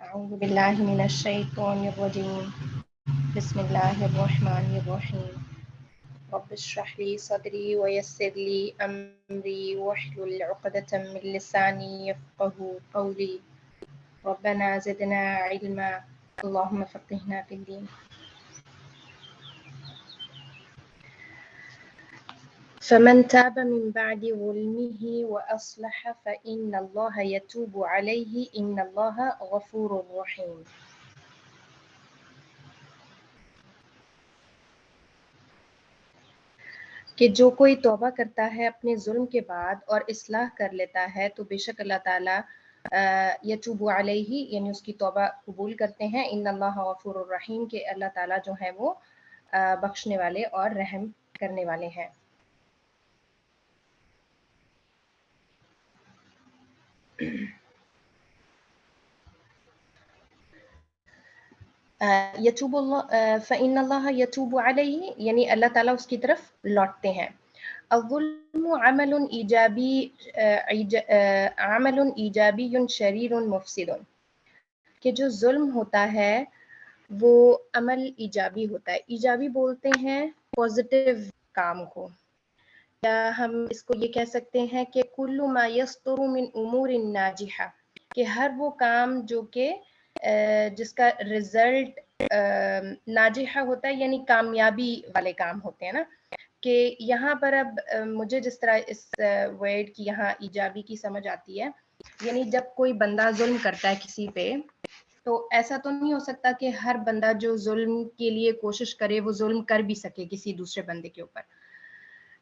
أعوذ بالله من الشيطان الرجيم بسم الله الرحمن الرحيم رب اشرح لي صدري ويسر لي أمري واحلل عقدة من لساني يفقه قولي ربنا زدنا علما اللهم فقهنا في الدين. فمن تاب من بعد ظلمه وأصلح فإن الله يتوب عليه إن الله غفور رحيم. کہ جو کوئی توبہ کرتا ہے اپنے ظلم کے بعد اور اصلاح کر لیتا ہے تو بے شک اللہ تعالیٰ یتوب علیہ یعنی اس کی توبہ قبول کرتے ہیں. ان اللہ غفور الرحیم کہ اللہ تعالیٰ جو ہے وہ بخشنے والے اور رحم کرنے والے ہیں. یتوب اللہ فإن اللہ یتوب علیہ یعنی اللہ تعالیٰ اس کی طرف لوٹتے ہیں. الظلم عمل ایجابی شریر مفسد کہ جو ظلم ہوتا ہے وہ عمل ایجابی ہوتا ہے. ایجابی بولتے ہیں پازیٹیو کام کو، یا ہم اس کو یہ کہہ سکتے ہیں کہ کل ما یصدر من امور ناجحہ کہ ہر وہ کام جو کہ جس کا رزلٹ ناجحہ ہوتا ہے یعنی کامیابی والے کام ہوتے ہیں نا. کہ یہاں پر اب مجھے جس طرح اس ورڈ کی یہاں ایجابی کی سمجھ آتی ہے، یعنی جب کوئی بندہ ظلم کرتا ہے کسی پہ تو ایسا تو نہیں ہو سکتا کہ ہر بندہ جو ظلم کے لیے کوشش کرے وہ ظلم کر بھی سکے کسی دوسرے بندے کے اوپر.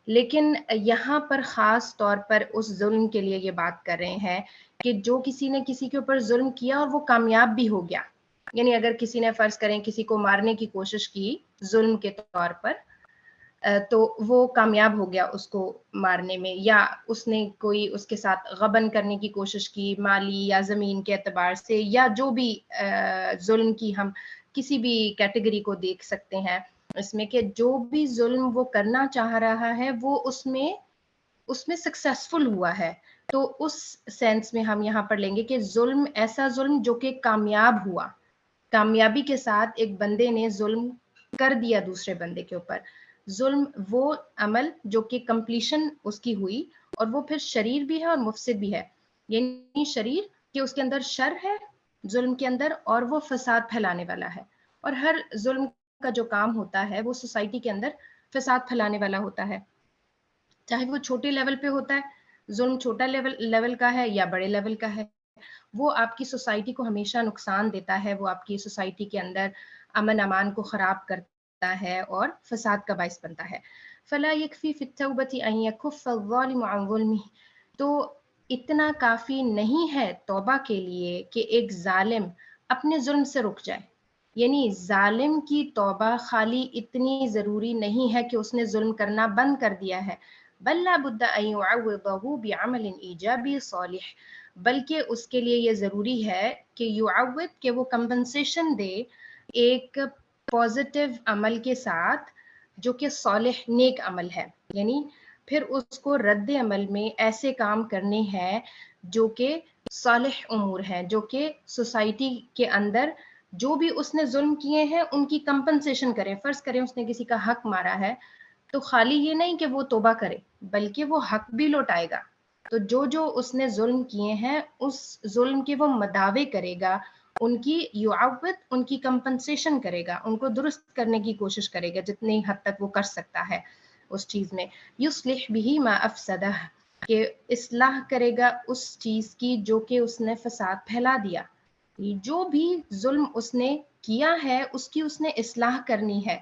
لیکن یہاں پر خاص طور پر اس ظلم کے لیے یہ بات کر رہے ہیں کہ جو کسی نے کسی کے اوپر ظلم کیا اور وہ کامیاب بھی ہو گیا. یعنی اگر کسی نے فرض کریں کسی کو مارنے کی کوشش کی ظلم کے طور پر تو وہ کامیاب ہو گیا اس کو مارنے میں، یا اس نے کوئی اس کے ساتھ غبن کرنے کی کوشش کی مالی یا زمین کے اعتبار سے، یا جو بھی ظلم کی ہم کسی بھی کیٹیگری کو دیکھ سکتے ہیں اس میں، کہ جو بھی ظلم وہ کرنا چاہ رہا ہے وہ اس میں سکسیسفل ہوا ہے. تو اس سینس میں ہم یہاں پر لیں گے کہ ظلم ایسا ظلم جو کہ کامیاب ہوا، کامیابی کے ساتھ ایک بندے نے ظلم کر دیا دوسرے بندے کے اوپر. ظلم وہ عمل جو کہ کمپلیشن اس کی ہوئی اور وہ پھر شریر بھی ہے اور مفسد بھی ہے. یعنی شریر کہ اس کے اندر شر ہے ظلم کے اندر اور وہ فساد پھیلانے والا ہے. اور ہر ظلم کا جو کام ہوتا ہے وہ سوسائٹی کے اندر فساد پھیلانے والا ہوتا ہے، چاہے وہ چھوٹے لیول پہ ہوتا ہے، ظلم چھوٹا لیول کا ہے یا بڑے لیول کا ہے، وہ آپ کی سوسائٹی کو ہمیشہ نقصان دیتا ہے، وہ آپ کی سوسائٹی کے اندر امن امان کو خراب کرتا ہے اور فساد کا باعث بنتا ہے. فلا یکفی فی التوبۃ ان یکف الظالم عن ظلمہ تو اتنا کافی نہیں ہے توبہ کے لیے کہ ایک ظالم اپنے ظلم سے رک جائے. یعنی ظالم کی توبہ خالی اتنی ضروری نہیں ہے کہ اس نے ظلم کرنا بند کر دیا ہے، بل لا بد ان يعوضه بعمل ایجابی صالح بلکہ اس کے لیے یہ ضروری ہے کہ یعوض کہ وہ کمپنسیشن دے ایک پازیٹیو عمل کے ساتھ جو کہ صالح نیک عمل ہے. یعنی پھر اس کو رد عمل میں ایسے کام کرنے ہیں جو کہ صالح امور ہیں، جو کہ سوسائٹی کے اندر جو بھی اس نے ظلم کیے ہیں ان کی کمپنسیشن کریں. فرض کریں اس نے کسی کا حق مارا ہے تو خالی یہ نہیں کہ وہ توبہ کرے بلکہ وہ حق بھی لوٹائے گا. تو جو اس نے ظلم کیے ہیں اس ظلم کے وہ مداوع کرے گا، ان کی یعوض ان کی کمپنسیشن کرے گا، ان کو درست کرنے کی کوشش کرے گا جتنی حد تک وہ کر سکتا ہے اس چیز میں. یصلح به ما افسدہ کہ اصلاح کرے گا اس چیز کی جو کہ اس نے فساد پھیلا دیا. جو بھی ظلم اس نے کیا ہے اس کی اس نے اصلاح کرنی ہے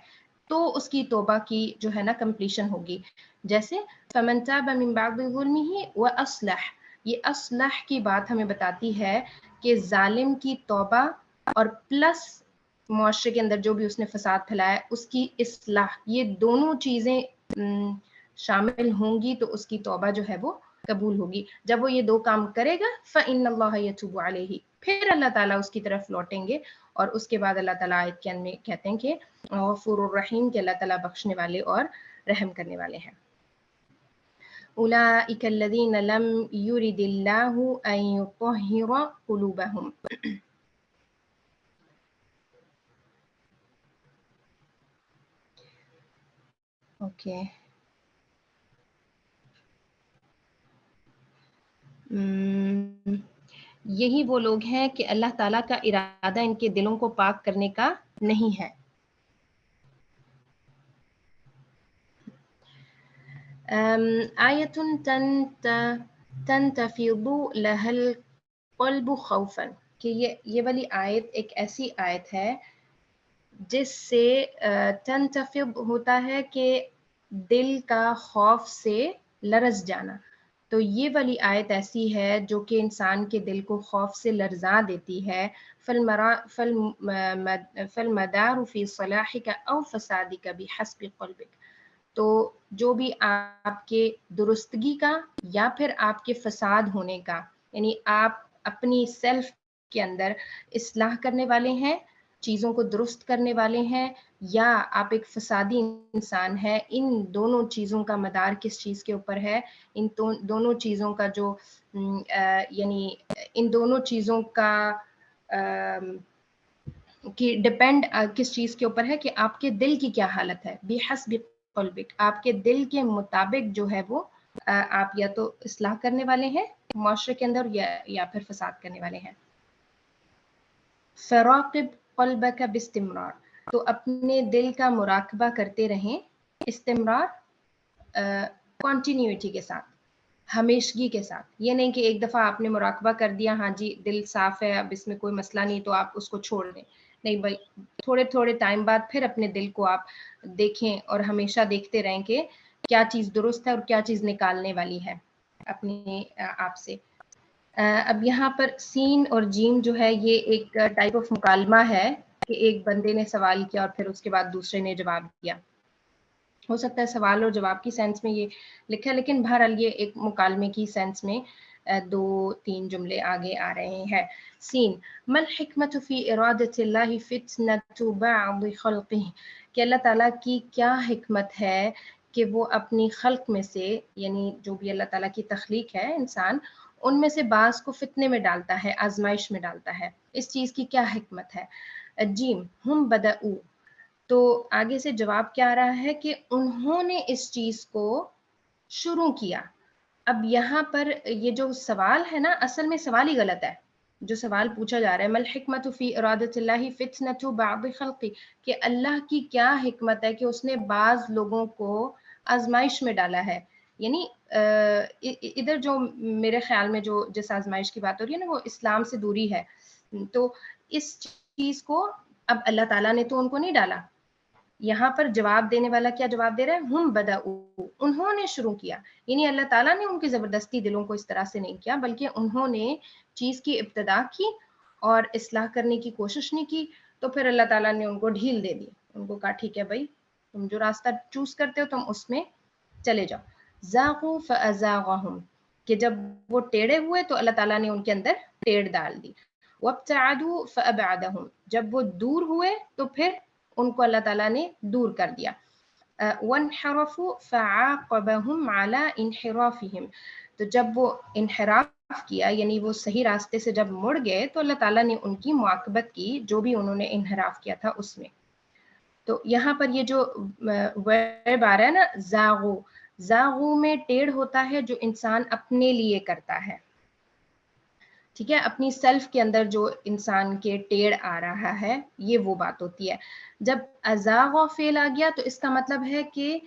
تو اس کی توبہ کی جو ہے نا کمپلیشن ہوگی. جیسے فمن تاب من بعد ظلمہ واصلح، یہ اصلح کی بات ہمیں بتاتی ہے کہ ظالم کی توبہ اور پلس معاشرے کے اندر جو بھی اس نے فساد پھیلایا اس کی اصلاح، یہ دونوں چیزیں شامل ہوں گی تو اس کی توبہ جو ہے وہ قبول ہوگی. جب وہ یہ دو کام کرے گا فإن اللہ یتوب علیہ پھر اللہ تعالیٰ اس کی طرف لوٹیں گے. اور اس کے بعد اللہ تعالیٰ آیت کے اندر میں کہتے ہیں کہ غفور الرحیم کہ اللہ تعالیٰ بخشنے والے اور رحم کرنے والے ہیں. اولئک الذین لم یرد اللہ ان یطہر قلوبہم اوکے یہی وہ لوگ ہیں کہ اللہ تعالیٰ کا ارادہ ان کے دلوں کو پاک کرنے کا نہیں ہے. آیت تنتفض لها القلب خوفا کہ یہ والی آیت ایک ایسی آیت ہے جس سے تنتفض ہوتا ہے کہ دل کا خوف سے لرز جانا. تو یہ والی آیت ایسی ہے جو کہ انسان کے دل کو خوف سے لرزا دیتی ہے. فالمدار فی صلاحک او فسادک بحسب قلبک. تو جو بھی آپ کے درستگی کا یا پھر آپ کے فساد ہونے کا، یعنی آپ اپنی سیلف کے اندر اصلاح کرنے والے ہیں، چیزوں کو درست کرنے والے ہیں، یا آپ ایک فسادی انسان ہیں، ان دونوں چیزوں کا مدار کس چیز کے اوپر ہے؟ ان دونوں چیزوں کا جو یعنی ان دونوں چیزوں کا کہ ڈپینڈ کس چیز کے اوپر ہے کہ آپ کے دل کی کیا حالت ہے. بحسب قلبک، آپ کے دل کے مطابق جو ہے وہ آپ یا تو اصلاح کرنے والے ہیں معاشرے کے اندر یا پھر فساد کرنے والے ہیں. فراقب قلبک باستمرار، تو اپنے دل کا مراقبہ کرتے رہیں استمرار کنٹینیوٹی کے ساتھ، ہمیشگی کے ساتھ. یہ نہیں کہ ایک دفعہ آپ نے مراقبہ کر دیا، ہاں جی دل صاف ہے اب اس میں کوئی مسئلہ نہیں تو آپ اس کو چھوڑ دیں. نہیں بھائی، تھوڑے تھوڑے ٹائم بعد پھر اپنے دل کو آپ دیکھیں اور ہمیشہ دیکھتے رہیں کہ کیا چیز درست ہے اور کیا چیز نکالنے والی ہے اپنے آپ سے. اب یہاں پر سین اور جیم جو ہے یہ ایک ٹائپ آف مکالمہ ہے کہ ایک بندے نے سوال کیا اور پھر اس کے بعد دوسرے نے جواب دیا. ہو سکتا ہے سوال اور جواب کی سینس میں یہ لکھا ہے، لیکن بہرحال یہ ایک مکالمے کی سینس میں 2-3 جملے آگے آ رہے ہیں. سین ما الحکمت فی ارادۃ اللہ فتنۃ بعض خلقہ، کہ اللہ تعالیٰ کی کیا حکمت ہے کہ وہ اپنی خلق میں سے، یعنی جو بھی اللہ تعالیٰ کی تخلیق ہے انسان، ان میں سے بعض کو فتنے میں ڈالتا ہے، آزمائش میں ڈالتا ہے. اس چیز کی کیا حکمت ہے؟ جیم ہم بدؤ، تو آگے سے جواب کیا آ رہا ہے کہ انہوں نے اس چیز کو شروع کیا. اب یہاں پر یہ جو سوال ہے نا، اصل میں سوال ہی غلط ہے. جو سوال پوچھا جا رہا ہے مل حکمت فی ارادۃ اللہ فتنۃ بعض خلقی، کہ اللہ کی کیا حکمت ہے کہ اس نے بعض لوگوں کو آزمائش میں ڈالا ہے. یعنی ادھر جو میرے خیال میں جو جس آزمائش کی بات ہو رہی ہے نا وہ اسلام سے دوری ہے. تو اس چیز کو اب اللہ تعالیٰ نے تو ان کو نہیں ڈالا. یہاں پر جواب دینے والا کیا جواب دے رہا ہے؟ ہم بدؤ، انہوں نے شروع کیا. یعنی اللہ تعالیٰ نے ان کی زبردستی دلوں کو اس طرح سے نہیں کیا، بلکہ انہوں نے چیز کی ابتدا کی اور اصلاح کرنے کی کوشش نہیں کی. تو پھر اللہ تعالیٰ نے ان کو ڈھیل دے دی، ان کو کہا ٹھیک ہے بھائی تم جو راستہ چوز کرتے ہو تم اس میں چلے جاؤ. زاغوا فازاغہم، کہ جب وہ ٹیڑے ہوئے تو اللہ تعالیٰ نے ان کے اندر ٹیڑھ ڈال دی. وابتعدوا فابعدہم، جب وہ دور ہوئے تو پھر ان کو اللہ تعالیٰ نے دور کر دیا. وانحرفوا فعاقبہم علی انحرافہم، تو جب وہ انحراف کیا یعنی وہ صحیح راستے سے جب مڑ گئے تو اللہ تعالیٰ نے ان کی معاقبت کی جو بھی انہوں نے انحراف کیا تھا اس میں. تو یہاں پر یہ جو ورب آ رہا ہے نا زاغو، زاغو میں ٹیڑھ ہوتا ہے جو انسان اپنے لیے کرتا ہے. ٹھیک ہے، اپنی سیلف کے اندر جو انسان کے ٹیڑھ آ رہا ہے یہ وہ بات ہوتی ہے. جب ازاغ و فعل آ گیا تو اس کا مطلب ہے کہ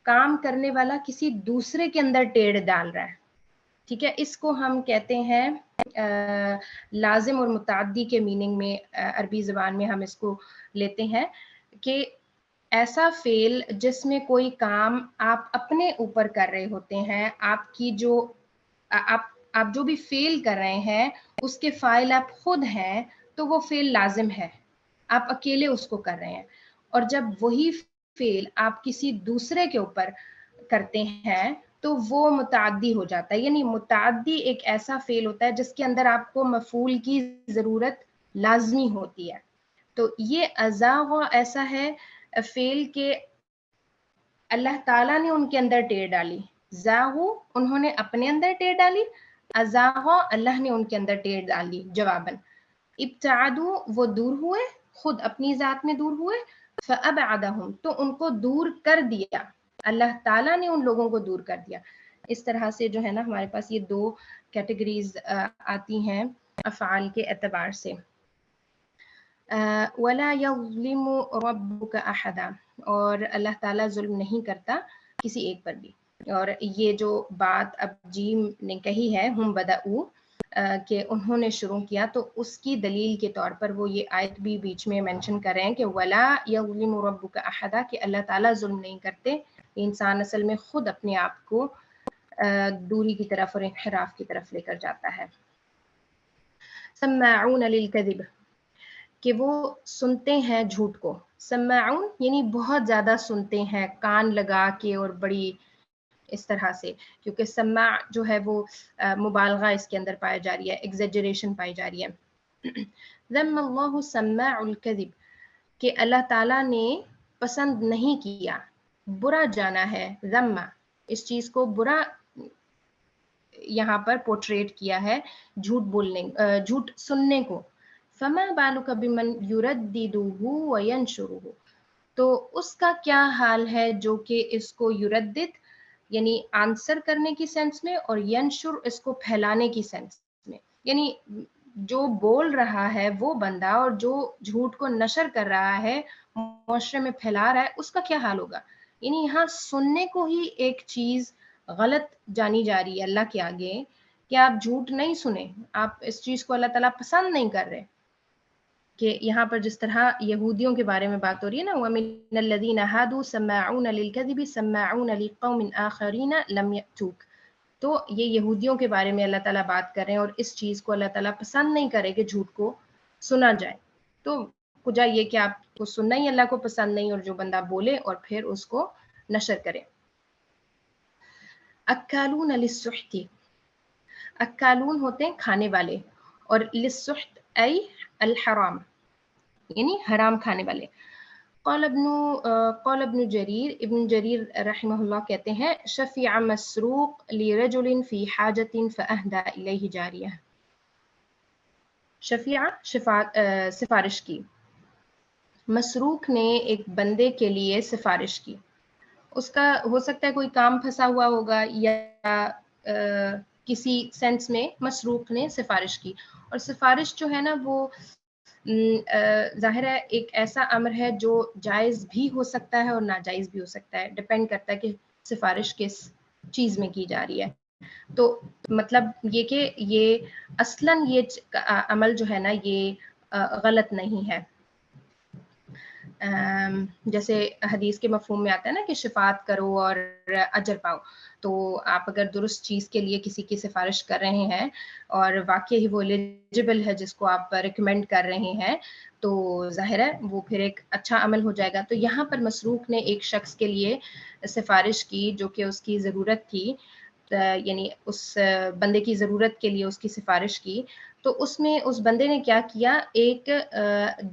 کام کرنے والا کسی دوسرے کے اندر ٹیڑھ ڈال رہا ہے. ٹھیک ہے، اس کو ہم کہتے ہیں لازم اور متعدی کے میننگ میں عربی زبان میں ہم اس کو لیتے ہیں کہ ایسا فعل جس میں کوئی کام آپ اپنے اوپر کر رہے ہوتے ہیں، آپ کی جو آپ جو بھی فعل کر رہے ہیں اس کے فاعل آپ خود ہیں تو وہ فعل لازم ہے، آپ اکیلے اس کو کر رہے ہیں. اور جب وہی فعل آپ کسی دوسرے کے اوپر کرتے ہیں تو وہ متعدی ہو جاتا ہے. یعنی متعدی ایک ایسا فعل ہوتا ہے جس کے اندر آپ کو مفعول کی ضرورت لازمی ہوتی ہے. تو یہ ازاغ ایسا ہے فعل کے اللہ تعالیٰ نے ان کے اندر ٹیڑھ ڈالی. زاغو انہوں نے اپنے اندر ٹیڑھ ڈالی، ازاغ اللہ نے ان کے اندر ٹیڑھ ڈالی جواباً. ابتعدوا وہ دور ہوئے، خود اپنی ذات میں دور ہوئے. فابعدہم تو ان کو دور کر دیا. اللہ تعالیٰ نے ان لوگوں کو دور کر دیا. اس طرح سے جو ہے نا ہمارے پاس یہ دو کیٹیگریز آتی ہیں افعال کے اعتبار سے. وَلَا يَظْلِمُ رَبُّكَ أَحَدًا، اور اللہ تعالیٰ ظلم نہیں کرتا کسی ایک پر بھی. اور یہ جو بات اب جیم نے کہی ہے ہم بدأو، کہ انہوں نے شروع کیا، تو اس کی دلیل کے طور پر وہ یہ آیت بھی بیچ میں منشن کر رہے ہیں کہ وَلَا يَظْلِمُ رَبُّكَ أَحَدًا، کہ اللہ تعالیٰ ظلم نہیں کرتے. انسان اصل میں خود اپنے آپ کو دوری کی طرف اور انحراف کی طرف لے کر جاتا ہے. سماعون للکذب، کہ وہ سنتے ہیں جھوٹ کو. سماعون یعنی بہت زیادہ سنتے ہیں، کان لگا کے اور بڑی اس طرح سے، کیونکہ سماع جو ہے وہ مبالغہ اس کے اندر پایا جا رہی ہے، ایگزیجریشن پائی جا رہی ہے. ذم اللہ سماع الکذب، کہ اللہ تعالیٰ نے پسند نہیں کیا، برا جانا ہے. ذم، اس چیز کو برا یہاں پر پورٹریٹ کیا ہے، جھوٹ بولنے، جھوٹ سننے کو. فما بالک بمن یرددہ وینشرہ، تو اس کا کیا حال ہے جو کہ اس کو یردد یعنی آنسر کرنے کی سینس میں، اور ینشر اس کو پھیلانے کی سینس میں. یعنی جو بول رہا ہے وہ بندہ اور جو جھوٹ کو نشر کر رہا ہے، معاشرے میں پھیلا رہا ہے، اس کا کیا حال ہوگا. یعنی یہاں سننے کو ہی ایک چیز غلط جانی جا رہی ہے اللہ کے آگے کہ آپ جھوٹ نہیں سنیں، آپ اس چیز کو اللہ تعالیٰ پسند نہیں کر رہے. کہ یہاں پر جس طرح یہودیوں کے بارے میں بات ہو رہی ہے نا، وَمِنَ الَّذِينَ هَادُوا سَمَّاعُونَ لِلْكَذِبِ سَمَّاعُونَ لِقَوْمٍ آخَرِينَ لَمْ يَأْتُوكَ، تو یہ یہودیوں کے بارے میں اللہ تعالیٰ بات کر رہے ہیں، اور اس چیز کو اللہ تعالیٰ پسند نہیں کرے کہ جھوٹ کو سنا جائے. تو کجا یہ کہ آپ کو سننا ہی اللہ کو پسند نہیں، اور جو بندہ بولے اور پھر اس کو نشر کرے. اکالون للسحت، اکالون ہوتے ہیں کھانے والے، اور للسحت ای الحرام یعنی حرام کھانے والے. قال ابن جریر، ابن جریر رحمہ اللہ کہتے ہیں شفیع مسروق لرجل فی حاجت فاہدى الیہ جاریہ. شفیع سفارش کی، مسروق نے ایک بندے کے لیے سفارش کی. اس کا ہو سکتا ہے کوئی کام پھنسا ہوا ہوگا، یا کسی سینس میں مسروق نے سفارش کی. اور سفارش جو ہے نا وہ ظاہر ہے ایک ایسا امر ہے جو جائز بھی ہو سکتا ہے اور ناجائز بھی ہو سکتا ہے، ڈپینڈ کرتا ہے کہ سفارش کس چیز میں کی جا رہی ہے. تو مطلب یہ کہ یہ اصلاً یہ عمل جو ہے نا یہ غلط نہیں ہے. جیسے حدیث کے مفہوم میں آتا ہے نا کہ شفاعت کرو اور اجر پاؤ. تو آپ اگر درست چیز کے لیے کسی کی سفارش کر رہے ہیں اور واقعی وہ ایلیجبل ہے جس کو آپ ریکمینڈ کر رہے ہیں، تو ظاہر ہے وہ پھر ایک اچھا عمل ہو جائے گا. تو یہاں پر مسروق نے ایک شخص کے لیے سفارش کی جو کہ اس کی ضرورت تھی، یعنی اس بندے کی ضرورت کے لیے اس کی سفارش کی. تو اس میں اس بندے نے کیا کیا، ایک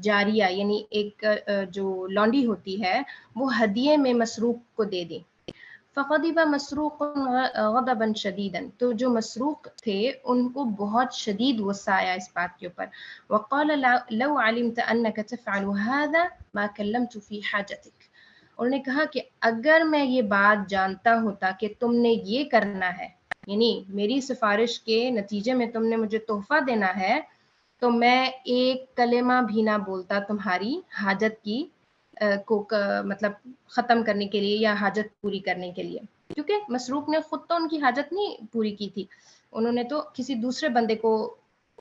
جاریہ یعنی ایک جو لانڈی ہوتی ہے وہ ہدیے میں مسروق کو دے دی. فغضب مسروق غضبا شدیدا، تو جو مسروق تھے ان کو بہت شدید غصہ آیا اس بات کے اوپر. وقال لو علمت انك تفعل هذا ما كلمت في حاجتك، انہوں نے کہا کہ اگر میں یہ بات جانتا ہوتا کہ تم نے یہ کرنا ہے، یعنی میری سفارش کے نتیجے میں تم نے مجھے تحفہ دینا ہے، تو میں ایک کلمہ بھی نہ بولتا تمہاری حاجت کی کو مطلب ختم کرنے کے لیے یا حاجت پوری کرنے کے لیے. کیونکہ مسروق نے خود تو ان کی حاجت نہیں پوری کی تھی، انہوں نے تو کسی دوسرے بندے کو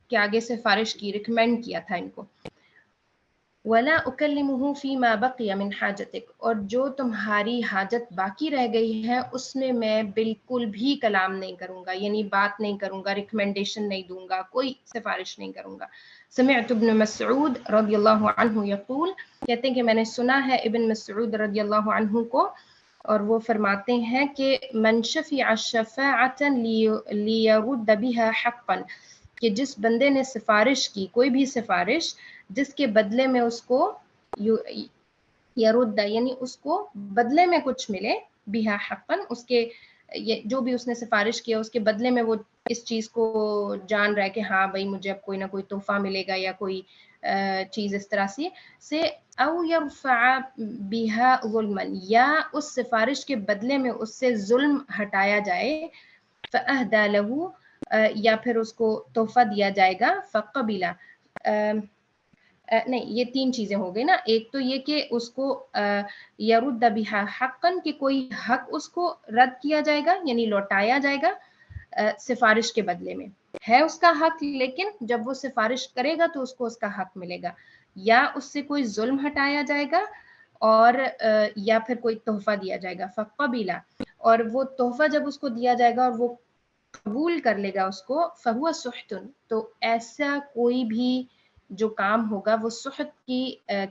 کے آگے سفارش کی، ریکمینڈ کیا تھا ان کو. وَلَا أُكَلِّمُهُ فِي مَا بَقِيَ مِنْ حَاجَتِكَ، اور جو تمہاری حاجت باقی رہ گئی ہے اس میں میں بالکل بھی کلام نہیں کروں گا، یعنی بات نہیں کروں گا، ریکمینڈیشن نہیں دوں گا، کوئی سفارش نہیں کروں گا. سمعت ابن مسعود رضی اللہ عنہ یقول، کہتے ہیں کہ میں نے سنا ہے ابن مسعود رضی اللہ عنہ کو، اور وہ فرماتے ہیں کہ من شفع شفاعة لیرد بها حقا، کہ جس بندے نے سفارش کی، کوئی بھی سفارش جس کے بدلے میں اس کو یرد یعنی اس کو بدلے میں کچھ ملے، بہا حقا اس کے یہ جو بھی اس نے سفارش کیا اس کے بدلے میں وہ اس چیز کو جان رہا ہے کہ ہاں بھائی مجھے اب کوئی نہ کوئی تحفہ ملے گا یا کوئی چیز اس طرح سے او یرفع بها ظلما، یا اس سفارش کے بدلے میں اس سے ظلم ہٹایا جائے، فاہدى له، یا پھر اس کو تحفہ دیا جائے گا، فقبل، نہیں یہ تین چیزیں ہو گئی نا، ایک تو یہ کہ اس کو یرد بها حقا، کہ کوئی حق اس کو رد کیا جائے گا یعنی لوٹایا جائے گا سفارش کے بدلے میں، ہے اس کا حق لیکن جب وہ سفارش کرے گا تو اس کو اس کا حق ملے گا، یا اس سے کوئی ظلم ہٹایا جائے گا، اور یا پھر کوئی تحفہ دیا جائے گا، فقبل، اور وہ تحفہ جب اس کو دیا جائے گا اور وہ قبول کر لے گا اس کو، فہو سحت، تو ایسا کوئی بھی جو کام ہوگا وہ سحت کی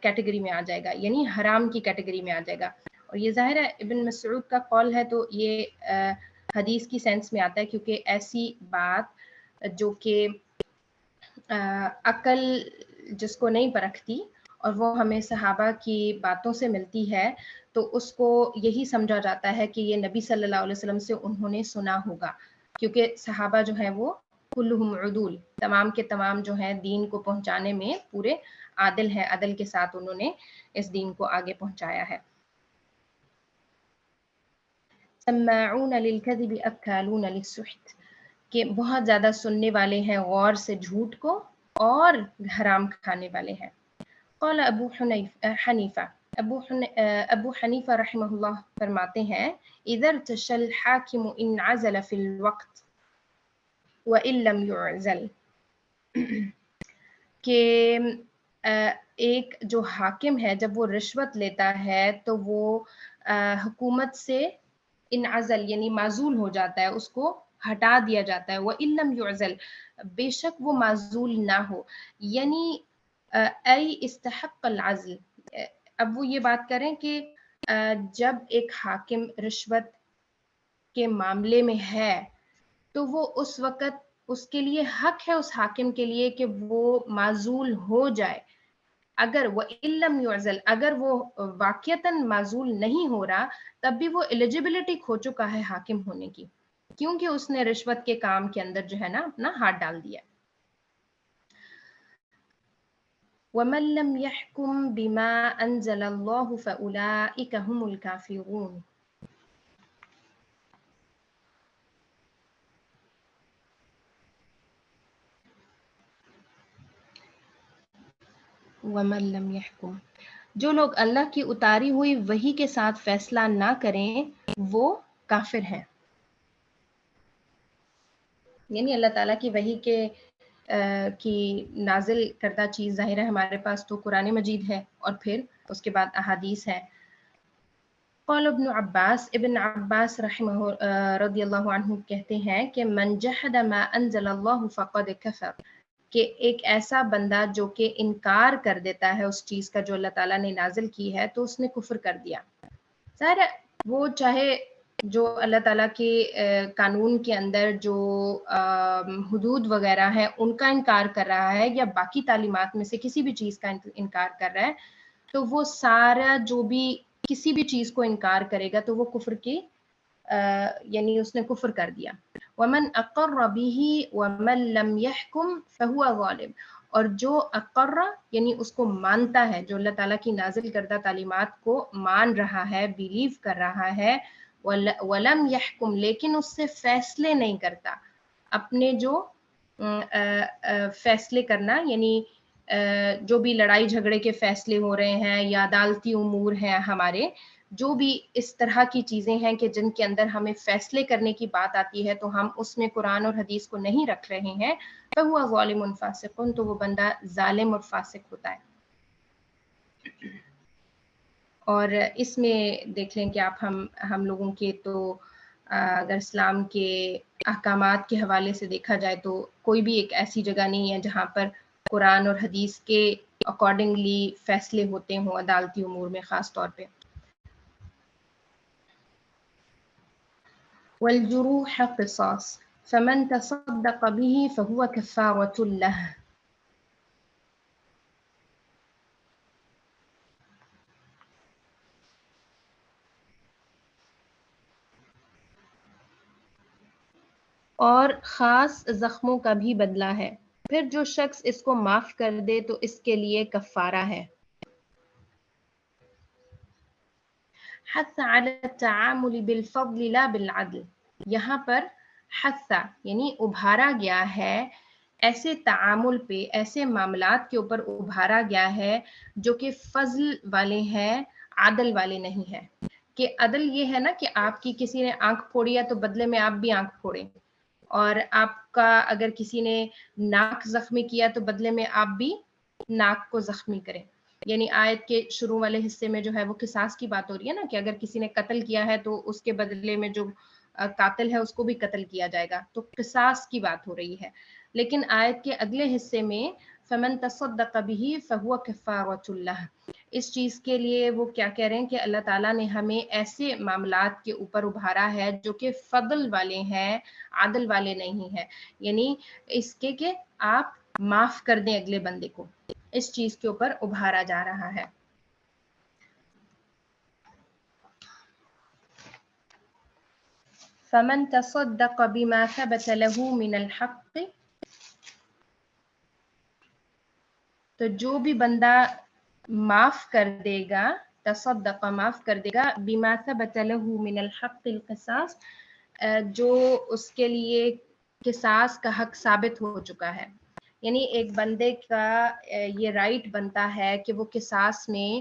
کیٹیگری میں آ جائے گا، یعنی حرام کی کیٹیگری میں آ جائے گا، اور یہ ظاہر ہے ابن مسعود کا قول ہے تو یہ حدیث کی سینس میں آتا ہے، کیونکہ ایسی بات جو کہ عقل جس کو نہیں پرکھتی اور وہ ہمیں صحابہ کی باتوں سے ملتی ہے تو اس کو یہی سمجھا جاتا ہے کہ یہ نبی صلی اللہ علیہ وسلم سے انہوں نے سنا ہوگا، کیونکہ صحابہ جو ہیں وہ کلہم عدول، تمام کے تمام جو ہیں دین کو پہنچانے میں پورے عادل ہیں، عدل کے ساتھ انہوں نے اس دین کو آگے پہنچایا ہے۔ سماعون للکذب اکالون للسحت، کہ بہت زیادہ سننے والے ہیں غور سے جھوٹ کو اور حرام کھانے والے ہیں۔ قال حنیفہ، ابو حنیفہ رحمہ اللہ فرماتے ہیں اذا ارتشى الحاکم ان عزل فی الوقت وان لم يعزل، کہ ایک جو حاکم ہے جب وہ رشوت لیتا ہے تو وہ حکومت سے انعزل یعنی معزول ہو جاتا ہے، اس کو ہٹا دیا جاتا ہے، وَإِن لَمْ يُعْزَلْ، بے شک وہ معزول نہ ہو، یعنی ای استحق العزل، اب وہ یہ بات کریں کہ جب ایک حاکم رشوت کے معاملے میں ہے تو وہ اس وقت اس کے لیے حق ہے اس حاکم کے لیے کہ وہ معزول ہو جائے، اگر وہ علم یعزل، اگر وہ واقعتاً معزول نہیں ہو رہا تب بھی وہ ایلیجبلٹی کھو چکا ہے حاکم ہونے کی، کیونکہ اس نے رشوت کے کام کے اندر جو ہے نا اپنا ہاتھ ڈال دیا۔ وَمَن لَّمْ يَحْكُم بِمَا أَنزَلَ اللَّهُ فَأُولَٰئِكَ هُمُ الْكَافِرُونَ، وَمَن لَّمْ يَحْكُم، جو لوگ اللہ کی اتاری ہوئی وحی کے ساتھ فیصلہ نہ کریں وہ کافر ہیں، یعنی اللہ تعالیٰ کی وحی کے کی نازل کردہ چیز ظاہر ہے ہمارے پاس تو قرآن مجید ہے اور پھر اس کے بعد احادیث ہے۔ قال ابن عباس، ابن عباس رحمہ رضی اللہ عنہ کہتے ہیں کہ من جحد ما انزل اللہ فقد کفر، کہ ایک ایسا بندہ جو کہ انکار کر دیتا ہے اس چیز کا جو اللہ تعالیٰ نے نازل کی ہے تو اس نے کفر کر دیا، ظاہر ہے وہ چاہے جو اللہ تعالیٰ کے قانون کے اندر جو حدود وغیرہ ہیں ان کا انکار کر رہا ہے یا باقی تعلیمات میں سے کسی بھی چیز کا انکار کر رہا ہے تو وہ سارا جو بھی کسی بھی چیز کو انکار کرے گا تو وہ کفر کی یعنی اس نے کفر کر دیا۔ وَمَنْ أَقَرَّ بِهِ وَمَنْ لَمْ يَحْكُمْ فَهُوَ غَالِبٌ، اور جو اقر یعنی اس کو مانتا ہے، جو اللہ تعالیٰ کی نازل کردہ تعلیمات کو مان رہا ہے، بیلیو کر رہا ہے، وَلَمْ يَحْكُمْ، لیکن اس سے فیصلے نہیں کرتا، اپنے جو فیصلے کرنا یعنی جو بھی لڑائی جھگڑے کے فیصلے ہو رہے ہیں یا عدالتی امور ہیں ہمارے، جو بھی اس طرح کی چیزیں ہیں کہ جن کے اندر ہمیں فیصلے کرنے کی بات آتی ہے تو ہم اس میں قرآن اور حدیث کو نہیں رکھ رہے ہیں، فہو ظالم فاسق، تو وہ بندہ ظالم اور فاسق ہوتا ہے۔ اور اس میں دیکھ لیں کہ آپ ہم لوگوں کے تو اگر اسلام کے احکامات کے حوالے سے دیکھا جائے تو کوئی بھی ایک ایسی جگہ نہیں ہے جہاں پر قرآن اور حدیث کے اکارڈنگلی فیصلے ہوتے ہوں عدالتی امور میں خاص طور پہ۔ والجروح قصاص فمن تصدق به فهو كفارة له، اور خاص زخموں کا بھی بدلہ ہے. پھر جو شخص اس کو معاف کر دے تو اس کے لیے کفارہ ہے. حث علی التعامل بالفضل لا بالعدل. یہاں پر حث یعنی ابھارا گیا ہے ایسے تعامل پہ، ایسے معاملات کے اوپر ابھارا گیا ہے جو کہ فضل والے ہیں، عدل والے نہیں ہیں. کہ عدل یہ ہے نا کہ آپ کی کسی نے آنکھ پھوڑی ہے تو بدلے میں آپ بھی آنکھ پھوڑیں، اور آپ کا اگر کسی نے ناک زخمی کیا تو بدلے میں آپ بھی ناک کو زخمی کریں. یعنی آیت کے شروع والے حصے میں جو ہے وہ قصاص کی بات ہو رہی ہے نا، کہ اگر کسی نے قتل کیا ہے تو اس کے بدلے میں جو قاتل ہے اس کو بھی قتل کیا جائے گا، تو قصاص کی بات ہو رہی ہے. لیکن آیت کے اگلے حصے میں فمن تصدق به فهو کفارۃ لہ، اس چیز کے لیے وہ کیا کہہ رہے ہیں کہ اللہ تعالیٰ نے ہمیں ایسے معاملات کے اوپر ابھارا ہے جو کہ فضل والے ہیں، عادل والے نہیں ہیں. یعنی اس کے کہ آپ معاف کر دیں اگلے بندے کو، اس چیز کے اوپر ابھارا جا رہا ہے. فمن تصدق بما ثبت له من الحق، تو جو بھی بندہ معاف کر دے گا، تصدق معاف کر دے گا، بما ثبت له من الحق القصاص، جو اس کے لیے قصاص کا حق ثابت ہو چکا ہے. یعنی ایک بندے کا یہ رائٹ بنتا ہے کہ وہ قصاص میں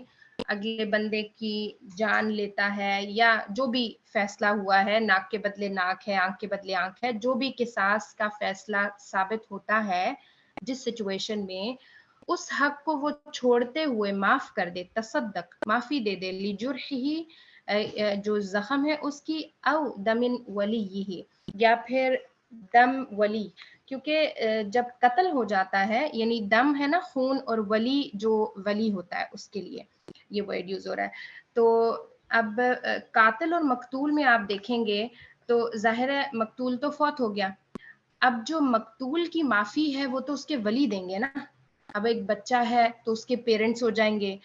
اگلے بندے کی جان لیتا ہے، یا جو بھی فیصلہ ہوا ہے، ناک کے بدلے ناک ہے، آنکھ کے بدلے آنکھ ہے، جو بھی قصاص کا فیصلہ ثابت ہوتا ہے جس سچویشن میں، اس حق کو وہ چھوڑتے ہوئے معاف کر دے، تصدق معافی دے دے، لجرحہ جو زخم ہے اس کی، او دم ولی، یا پھر دم ولی، کیونکہ جب قتل ہو جاتا ہے یعنی دم ہے نا خون، اور ولی جو ولی ہوتا ہے اس کے لیے یہ ورڈ یوز ہو رہا ہے. تو اب قاتل اور مقتول میں آپ دیکھیں گے تو ظاہر ہے مقتول تو فوت ہو گیا، اب جو مقتول کی معافی ہے وہ تو اس کے ولی دیں گے نا. اب ایک بچہ ہے تو اس کے پیرنٹس ہو جائیں گے،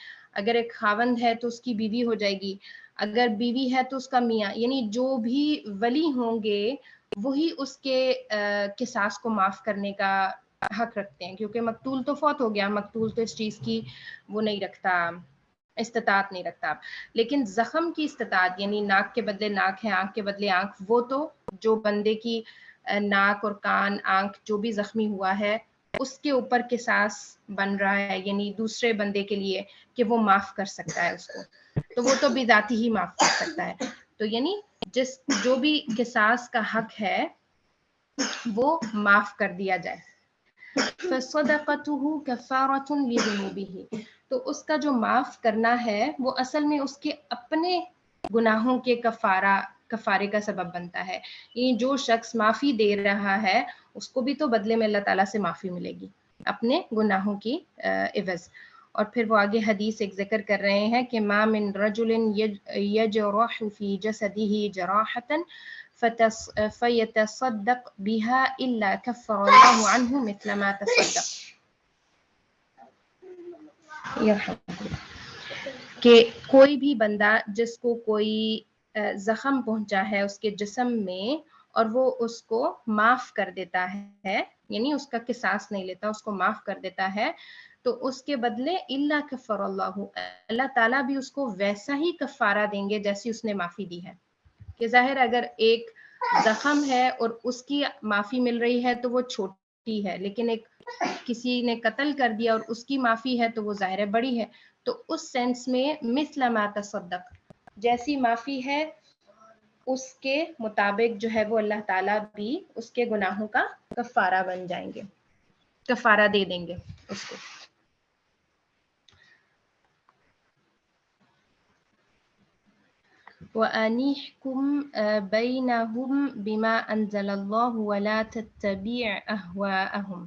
اگر ایک خاوند ہے تو اس کی بیوی ہو جائے گی، اگر بیوی ہے تو اس کا میاں، یعنی جو بھی ولی ہوں گے وہی اس کے قصاص کو معاف کرنے کا حق رکھتے ہیں. کیونکہ مقتول تو فوت ہو گیا، مقتول تو اس چیز کی وہ نہیں رکھتا، استطاعت نہیں رکھتا. لیکن زخم کی استطاعت، یعنی ناک کے بدلے ناک ہے، آنکھ کے بدلے آنکھ، وہ تو جو بندے کی ناک اور کان، آنکھ جو بھی زخمی ہوا ہے اس کے اوپر قصاص بن رہا ہے، یعنی دوسرے بندے کے لیے کہ وہ معاف کر سکتا ہے اس کو، تو وہ تو بذاتی ہی معاف کر سکتا ہے. تو یعنی جو بھی قصاص کا حق ہے وہ معاف کر دیا جائے. فصدقته کفارۃ لذنوبہ، تو اس کا جو معاف کرنا ہے وہ اصل میں اس کے اپنے گناہوں کے کفارے کا سبب بنتا ہے. یعنی جو شخص معافی دے رہا ہے اس کو بھی تو بدلے میں اللہ تعالیٰ سے معافی ملے گی اپنے گناہوں کی عوض. اور پھر وہ آگے حدیث ایک ذکر کر رہے ہیں کہ ما من رجل یجرح فی جسدہ جراحۃ فیتصدق بها الا کفر اللہ عنہ مثل ما تصدق. کہ کوئی بھی بندہ جس کو کوئی زخم پہنچا ہے اس کے جسم میں اور وہ اس کو معاف کر دیتا ہے، یعنی اس کا قصاص نہیں لیتا، اس کو معاف کر دیتا ہے، تو اس کے بدلے الا کفر اللہ، اللہ تعالیٰ بھی اس کو ویسا ہی کفارہ دیں گے جیسی اس نے معافی دی ہے. کہ ظاہر اگر ایک زخم ہے اور اس کی معافی مل رہی ہے تو وہ چھوٹی ہے، لیکن ایک کسی نے قتل کر دیا اور اس کی معافی ہے تو وہ ظاہر بڑی ہے. تو اس سینس میں مثل ما تصدق، جیسی معافی ہے اس کے مطابق جو ہے وہ اللہ تعالیٰ بھی اس کے گناہوں کا کفارہ بن جائیں گے، کفارہ دے دیں گے اس کو. وَأَنِحْكُمْ بَيْنَهُمْ بِمَا أَنزَلَ اللَّهُ وَلَا تَتَّبِعْ أَهْوَاءَهُمْ.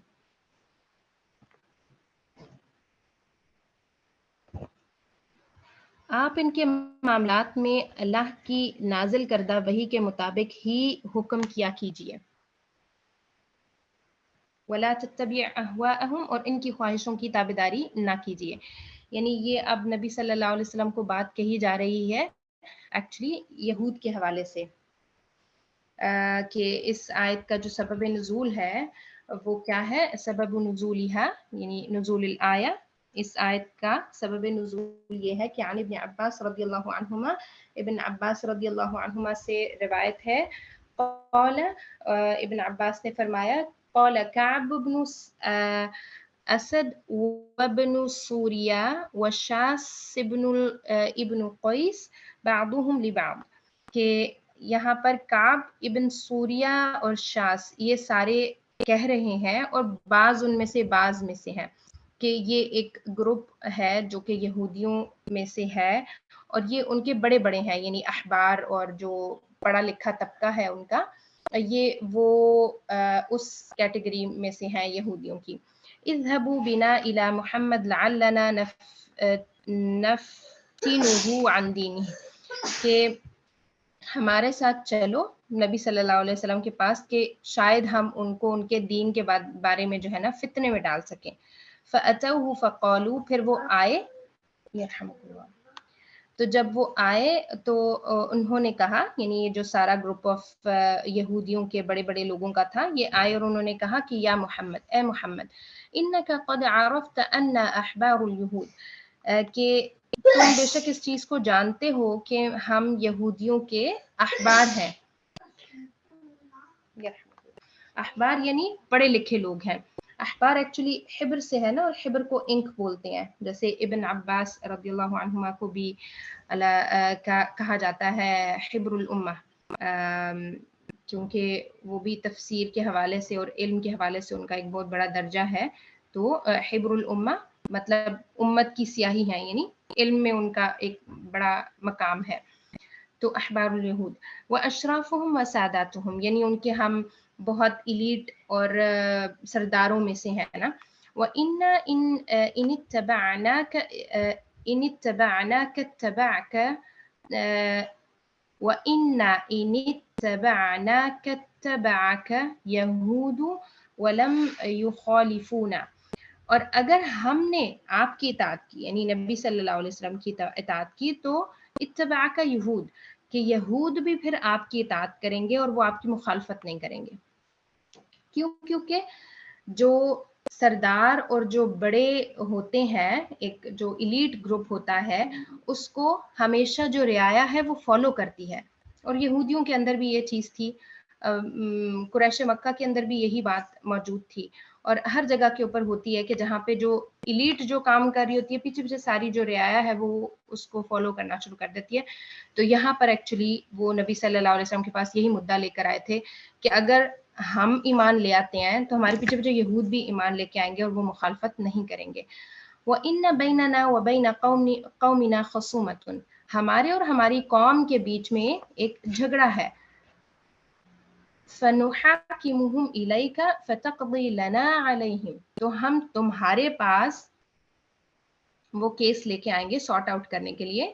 آپ ان کے معاملات میں اللہ کی نازل کردہ وحی کے مطابق ہی حکم کیا کیجیے. وَلَا تَتَّبِعْ أَهْوَاءَهُمْ، اور ان کی خواہشوں کی تابعداری نہ کیجیے. یعنی یہ اب نبی صلی اللہ علیہ وسلم کو بات کہی جا رہی ہے ایکچولی یہود کے حوالے سے. کہ اس آیت کا جو سبب نزول ہے وہ کیا ہے، سبب نزولها یعنی نزول الآیہ، اس آیت کا سبب نزول یہ ہے کہ عن ابن عباس رضی اللہ عنہما، ابن عباس رضی اللہ عنہما سے روایت ہے، قال ابن عباس نے فرمایا، قال کعب بن اسد وابن سوریا وشاس ابن قیس بعضهم لبعض، کہ یہاں پر کعب ابن سوریا اور شاس یہ سارے کہہ رہے ہیں، اور بعض ان میں سے ہیں کہ یہ ایک گروپ ہے جو کہ یہودیوں میں سے ہے، اور یہ ان کے بڑے بڑے ہیں، یعنی احبار اور جو پڑھا لکھا طبقہ ہے ان کا، یہ وہ اس کیٹیگری میں سے ہیں یہودیوں کی۔ اذهبوا بنا الى محمد لعلنا نفتنه عن دینه، کہ ہمارے ساتھ چلو نبی صلی اللہ علیہ وسلم کے پاس کہ شاید ہم ان کو ان کے دین کے بارے میں جو ہے نا فتنے میں ڈال سکیں۔ فَأَتَوْهُ فَقَالُوا، پھر وہ آئے، یرحمک اللہ، تو جب وہ آئے تو انہوں نے کہا، یعنی یہ جو سارا گروپ آف یہودیوں کے بڑے بڑے لوگوں کا تھا، یہ آئے اور انہوں نے کہا کہ یا محمد، اے محمد، اِنَّكَ قَدْ عَرَفْتَ أَنَّ أَحْبَارُ الْيُهُودِ، کہ تم بے شک اس چیز کو جانتے ہو کہ ہم یہودیوں کے احبار ہیں۔ احبار یعنی پڑھے لکھے لوگ ہیں۔ احبار ایکچولی حبر سے ہے نا، اور حبر کو انک بولتے ہیں، جیسے ابن عباس رضی اللہ عنہما کو بھی کہا جاتا ہے حبر الامہ، کیونکہ وہ بھی تفسیر کے حوالے سے اور علم کے حوالے سے ان کا ایک بہت بڑا درجہ ہے، تو حبر الامہ مطلب امت کی سیاہی ہے، یعنی علم میں ان کا ایک بڑا مقام ہے۔ تو احبار الیہود واشرافہم وساداتہم، یعنی ان کے ہم بہت ایلیٹ اور سرداروں میں سے ہیں نا۔ وَإِنَّا إِنِ اتَّبَعْنَاكَ وَإِنَّا إِنِ اتَّبَعْنَاكَ اتَّبَعَكَ يَهُودُ وَلَمْ يُخَالِفُونَا، اور اگر ہم نے آپ کی اطاعت کی، یعنی نبی صلی اللہ علیہ وسلم کی اطاعت کی، تو اتباع کا یہود، کہ یہود بھی پھر آپ کی اطاعت کریں گے اور وہ آپ کی مخالفت نہیں کریں گے۔ کیوں؟ کیونکہ جو سردار اور جو بڑے ہوتے ہیں، ایک جو ایلیٹ گروپ ہوتا ہے، اس کو ہمیشہ جو رعایا ہے وہ فالو کرتی ہے، اور یہودیوں کے اندر بھی یہ چیز تھی، قریش مکہ کے اندر بھی یہی بات موجود تھی، اور ہر جگہ کے اوپر ہوتی ہے کہ جہاں پہ جو ایلیٹ جو کام کر رہی ہوتی ہے، پیچھے پیچھے ساری جو رعایا ہے وہ اس کو فالو کرنا شروع کر دیتی ہے۔ تو یہاں پر ایکچولی وہ نبی صلی اللہ علیہ وسلم کے پاس یہی مدعا لے کر آئے تھے کہ اگر ہم ایمان لے آتے ہیں تو ہمارے پیچھے پیچھے یہود بھی ایمان لے کے آئیں گے اور وہ مخالفت نہیں کریں گے۔ وَإِنَّ بَيْنَنَا وَبَيْنَ قَوْمِنَا خَصُومَةٌ، ہمارے اور ہماری قوم کے بیچ میں ایک جھگڑا ہے۔ فَنُحَاكِمُهُمْ إِلَيْكَ فَتَقْضِي لَنَا عَلَيْهِمْ، تو ہم تمہارے پاس وہ کیس لے کے آئیں گے سارٹ آؤٹ کرنے کے لیے۔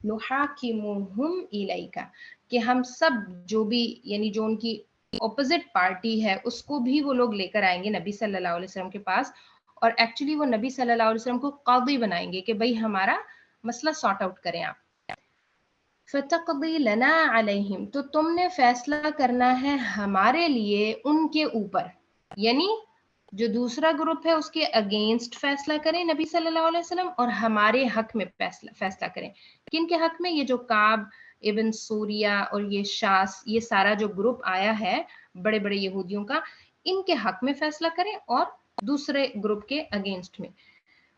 نُحَاكِمُهُمْ إِلَيْكَ، کہ ہم سب جو بھی، یعنی جو ان کی اپوزٹ پارٹی ہے، اس کو بھی وہ لوگ لے کر آئیں گے نبی صلی اللہ علیہ وسلم کے پاس، اور ایکچولی وہ نبی صلی اللہ علیہ وسلم کو قاضی بنائیں گے کہ بھئی ہمارا مسئلہ سارٹ آؤٹ کریں آپ۔ فَتَقْضِي لَنَا عَلَيْهِمْ، تو تم نے فیصلہ کرنا ہے ہمارے لیے ان کے اوپر، یعنی جو دوسرا گروپ ہے اس کے اگینسٹ فیصلہ کریں نبی صلی اللہ علیہ وسلم، اور ہمارے حق میں فیصلہ کریں۔ کن کے حق میں؟ یہ جو کعب ابن سوریا اور یہ شاس، یہ سارا جو گروپ آیا ہے بڑے بڑے یہودیوں کا، ان کے حق میں فیصلہ کریں اور دوسرے گروپ کے اگینسٹ میں۔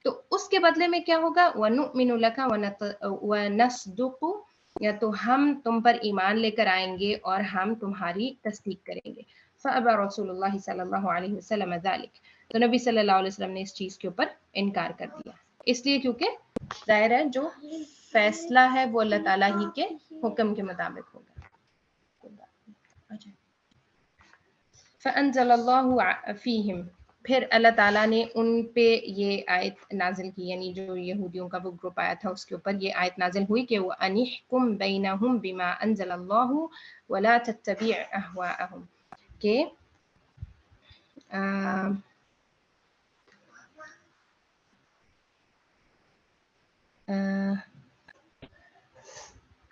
تو اس کے بدلے میں کیا ہوگا؟ وَنُؤْمِنُ لَكَ وَنَصْدُقُ، یا تو ہم تم پر ایمان لے کر آئیں گے اور ہم تمہاری تصدیق کریں گے۔ فَأَبَى رسول اللہ صلی اللہ علیہ وسلم ذلك، تو نبی صلی اللہ علیہ وسلم نے اس چیز کے اوپر انکار کر دیا، اس لیے کیونکہ ظاہر ہے جو فیصلہ ہے وہ اللہ تعالیٰ ہی کے حکم کے مطابق ہوگا۔ فَأَنزَلَ اللَّهُ فِيهِمْ، پھر اللہ تعالیٰ نے ان پہ یہ آیت نازل کی، یعنی جو یہودیوں کا وہ گروپ آیا تھا اس کے اوپر یہ آیت نازل ہوئی کہ وَأَنِحْكُمْ بَيْنَهُمْ بِمَا أَنزَلَ اللَّهُ وَلَا تَتَّبِعْ أَهْوَاءَهُمْ، کہ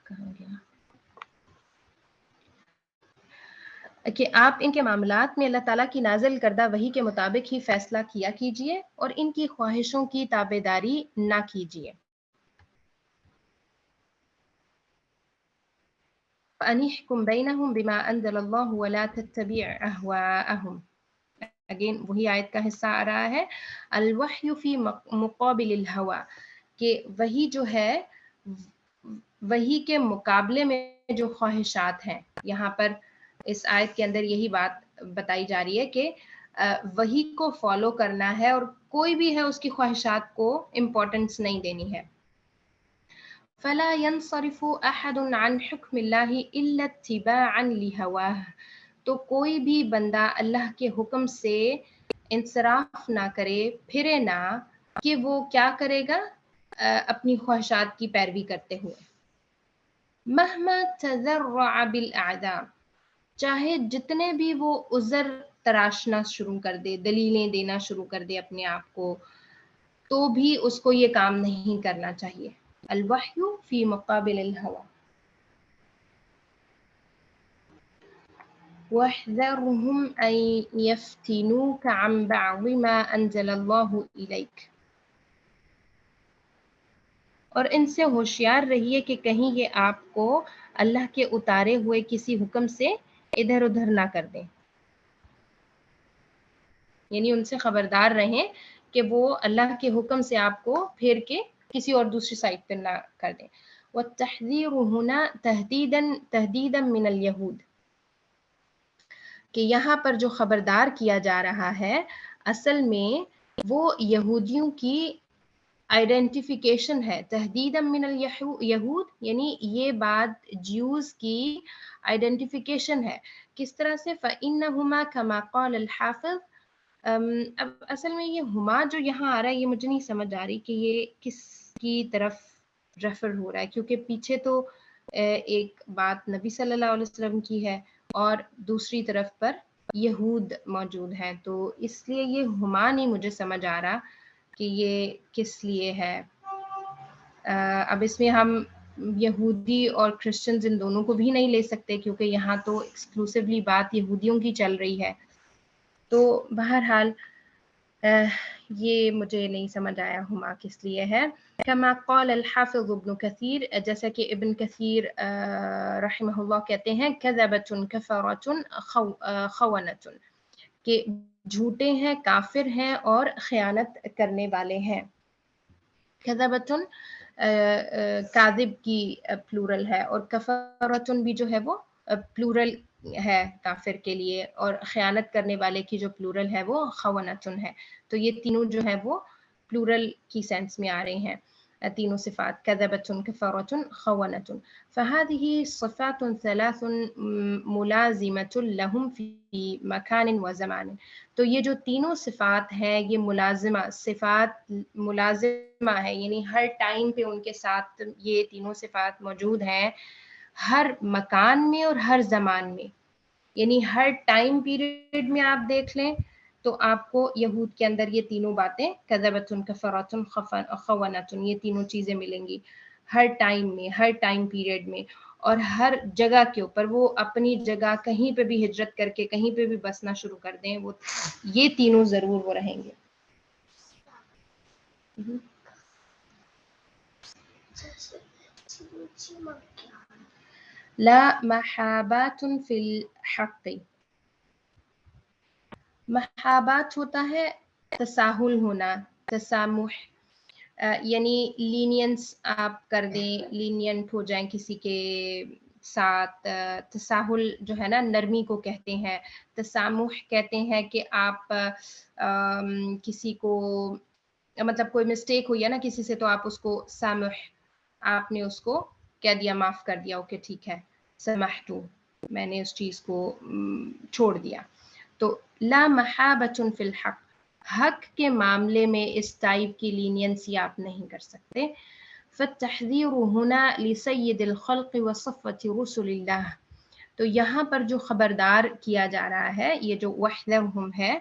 کہاں گیا؟ کہ آپ ان کے معاملات میں اللہ تعالیٰ کی نازل کردہ وحی کے مطابق ہی فیصلہ کیا کیجیے اور ان کی خواہشوں کی تابعداری نہ کیجیے. وَأَنِ احْكُمْ بَيْنَهُمْ بِمَا أَنزَلَ اللَّهُ وَلَا تَتَّبِعْ أَهْوَاءَهُمْ. اگین وہی آیت کا حصہ آ رہا ہے. الوحی فی مقابل الہوا، کہ وہی جو ہے وہی کے مقابلے میں جو خواہشات ہیں. یہاں پر اس آیت کے اندر یہی بات بتائی جا رہی ہے کہ وہی کو فالو کرنا ہے اور کوئی بھی ہے اس کی خواہشات کو امپورٹنس نہیں دینی ہے. فلا ينصرف احد عن حکم اللہ الا اتباعا لہواه، تو کوئی بھی بندہ اللہ کے حکم سے انصراف نہ کرے، پھرے نہ، کہ وہ کیا کرے گا؟ اپنی خواہشات کی پیروی کرتے ہوئے. مہما تذرع بالاعداء، چاہے جتنے بھی وہ عذر تراشنا شروع کر دے، دلیلیں دینا شروع کر دے اپنے آپ کو، تو بھی اس کو یہ کام نہیں کرنا چاہیے. الوحی فی مقابل الہوا. وَاحْذَرْهُمْ أَن يَفْتِنُوكَ عَن بَعْضِ مَا أَنزَلَ اللَّهُ إِلَيْكَ، اور ان سے ہوشیار رہیے کہ کہیں یہ آپ کو اللہ کے اتارے ہوئے کسی حکم سے ادھر ادھر نہ کر دیں. یعنی ان سے خبردار رہیں کہ وہ اللہ کے حکم سے آپ کو پھیر کے کسی اور دوسری سائٹ پہ نہ کر دیں. وَالتَّحْذِيرُ هُنَا تَهْدِيدًا مِنَ الْيَهُودِ، کہ یہاں پر جو خبردار کیا جا رہا ہے اصل میں وہ یہودیوں کی آئیڈینٹیفیکیشن ہے. تحدیدا من الیہود، یعنی یہ بات جیوز کی آئیڈینٹیفیکیشن ہے. کس طرح سے؟ فَإِنَّهُمَا كَمَا قَالَ الْحَافِظ. اب اصل میں یہ ہما جو یہاں آ رہا ہے یہ مجھے نہیں سمجھ آ رہی کہ یہ کس کی طرف ریفر ہو رہا ہے، کیونکہ پیچھے تو ایک بات نبی صلی اللہ علیہ وسلم کی ہے اور دوسری طرف پر یہود موجود ہیں، تو اس لیے یہ ہما نہیں مجھے سمجھ آ رہا کہ یہ کس لیے ہے. اب اس میں ہم یہودی اور کرسچنز ان دونوں کو بھی نہیں لے سکتے، کیونکہ یہاں تو ایکسکلوسیولی بات یہودیوں کی چل رہی ہے. تو بہرحال یہ مجھے نہیں سمجھ آیا ہما کس لیے ہے. کما قال الحافظ ابن کثیر، جیسا کہ ابن کثیر رحمہ اللہ کہتے ہیں کذبۃ کفرۃ خونۃ، کہ جھوٹے ہیں، کافر ہیں اور خیانت کرنے والے ہیں. کذبۃ کاذب کی پلورل ہے، اور کفرۃ بھی جو ہے وہ پلورل ہے کافر کے لیے، اور خیانت کرنے والے کی جو پلورل ہے وہ خونۃ ہے. تو یہ تینوں جو ہے وہ پلورل کی سینس میں آ رہے ہیں تینوں صفات، کذبۃ کفرۃ خونۃ. فهذه صفات ثلاث ملازمة لهم في مكان وزمان. تو یہ جو تینوں صفات ہیں یہ صفات ملازمہ ہے، یعنی ہر ٹائم پہ ان کے ساتھ یہ تینوں صفات موجود ہیں، ہر مکان میں اور ہر زمان میں. یعنی ہر ٹائم پیریڈ میں آپ دیکھ لیں تو آپ کو یہود کے اندر یہ تینوں باتیں کذبۃ کفرۃ خونۃ یہ تینوں چیزیں ملیں گی ہر ٹائم میں، ہر ٹائم پیریڈ میں، اور ہر جگہ کے اوپر. وہ اپنی جگہ کہیں پہ بھی ہجرت کر کے کہیں پہ بھی بسنا شروع کر دیں، وہ یہ تینوں ضرور وہ رہیں گے. لا محابات فی الحق، محابات ہوتا ہے تساہل ہونا، تسامح، یعنی لینینس آپ کر دیں، لینینٹ ہو جائیں کسی کے ساتھ. تساہل جو ہے نا نرمی کو کہتے ہیں. تسامح کہتے ہیں کہ آپ کسی کو مطلب کوئی مسٹیک ہوئی ہے نا کسی سے تو آپ اس کو سامح، آپ نے اس کو کہہ دیا، معاف کر دیا، اوکے ٹھیک ہے، سمحت، میں نے اس چیز کو چھوڑ دیا. تو لا محابۃ فی الحق، حق کے معاملے میں اس ٹائپ کی لینینسی آپ نہیں کر سکتے. فالتحذیر ہنا لسید الخلق وصفوۃ رسل اللہ، تو یہاں پر جو خبردار کیا جا رہا ہے یہ جو وحذرہم ہے،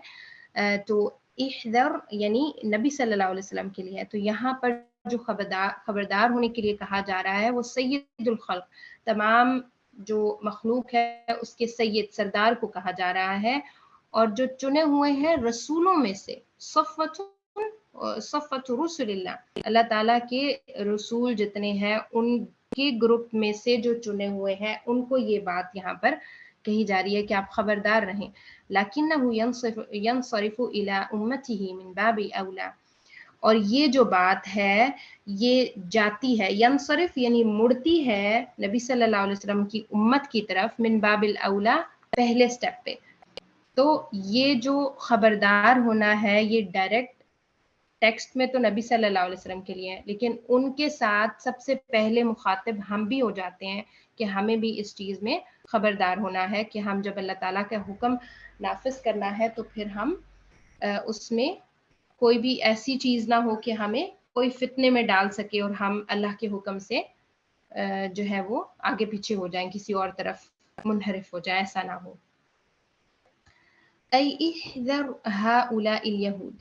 تو احذر یعنی نبی صلی اللہ علیہ وسلم کے لیے ہے. تو یہاں پر جو خبردار ہونے کے لیے کہا جا رہا ہے وہ سید الخلق، تمام جو مخلوق ہے اس کے سید سردار کو کہا جا رہا ہے، اور جو چنے ہوئے ہیں رسولوں میں سے، صفوت رسول اللہ تعالیٰ کے رسول جتنے ہیں ان کے گروپ میں سے جو چنے ہوئے ہیں، ان کو یہ بات یہاں پر کہی جا رہی ہے کہ آپ خبردار رہیں. لَكِنَّهُ يَنصَرِفُ إِلَىٰ أُمَّتِهِ مِن بَابِ أَوْلَىٰ، اور یہ جو بات ہے یہ جاتی ہے، ینصرف یعنی مڑتی ہے نبی صلی اللہ علیہ وسلم کی امت کی طرف، من باب الاولا پہلے سٹیپ پہ. تو یہ جو خبردار ہونا ہے یہ ڈائریکٹ ٹیکسٹ میں تو نبی صلی اللہ علیہ وسلم کے لیے ہے، لیکن ان کے ساتھ سب سے پہلے مخاطب ہم بھی ہو جاتے ہیں کہ ہمیں بھی اس چیز میں خبردار ہونا ہے کہ ہم جب اللہ تعالیٰ کا حکم نافذ کرنا ہے تو پھر ہم اس میں کوئی بھی ایسی چیز نہ ہو کہ ہمیں کوئی فتنے میں ڈال سکے اور ہم اللہ کے حکم سے جو ہے وہ آگے پیچھے ہو جائیں، کسی اور طرف منحرف ہو جائیں، ایسا نہ ہو. ای احذر هؤلاء الیہود،